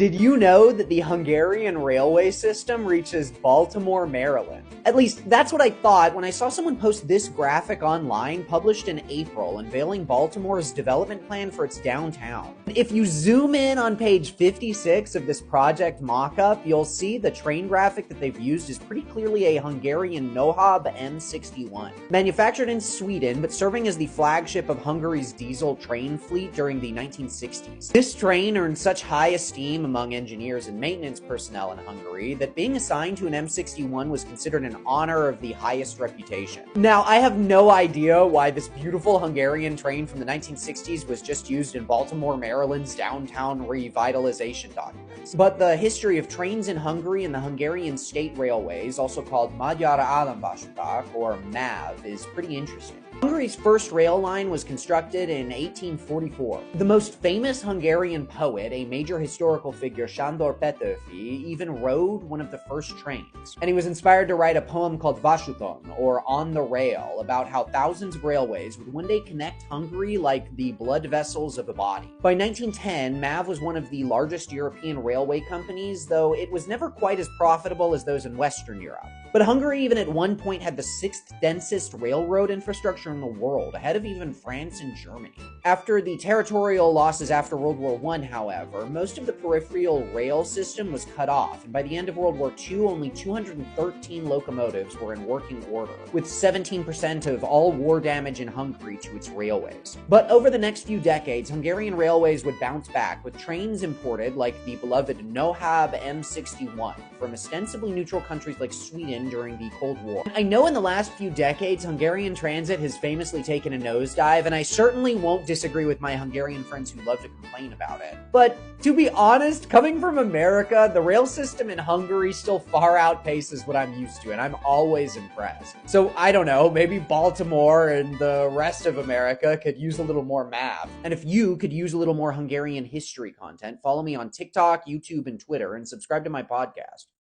Did you know that the Hungarian railway system reaches Baltimore, Maryland? At least, that's what I thought when I saw someone post this graphic online published in April unveiling Baltimore's development plan for its downtown. If you zoom in on page 56 of this project mock-up, you'll see the train graphic that they've used is pretty clearly a Hungarian Nohab M61. Manufactured in Sweden, but serving as the flagship of Hungary's diesel train fleet during the 1960s. This train earned such high esteem among engineers and maintenance personnel in Hungary that being assigned to an M61 was considered an honor of the highest reputation. Now, I have no idea why this beautiful Hungarian train from the 1960s was just used in Baltimore, Maryland's downtown revitalization documents. But the history of trains in Hungary and the Hungarian state railways, also called Magyar Államvasutak, or MÁV, is pretty interesting. Hungary's first rail line was constructed in 1844. The most famous Hungarian poet, a major historical figure, Sándor Petőfi, even rode one of the first trains. And he was inspired to write a poem called Vasúton, or On the Rail, about how thousands of railways would one day connect Hungary like the blood vessels of a body. By 1910, MÁV was one of the largest European railway companies, though it was never quite as profitable as those in Western Europe. But Hungary even at one point had the sixth densest railroad infrastructure in the world, ahead of even France and Germany. After the territorial losses after World War I, however, most of the peripheral rail system was cut off, and by the end of World War II, only 213 locomotives were in working order, with 17% of all war damage in Hungary to its railways. But over the next few decades, Hungarian railways would bounce back, with trains imported, like the beloved Nohab M61, from ostensibly neutral countries like Sweden during the Cold War. I know in the last few decades, Hungarian transit has famously taken a nosedive, and I certainly won't disagree with my Hungarian friends who love to complain about it. But to be honest, coming from America, the rail system in Hungary still far outpaces what I'm used to, and I'm always impressed. So I don't know, maybe Baltimore and the rest of America could use a little more MÁV. And if you could use a little more Hungarian history content, follow me on TikTok, YouTube, and Twitter, and subscribe to my podcast.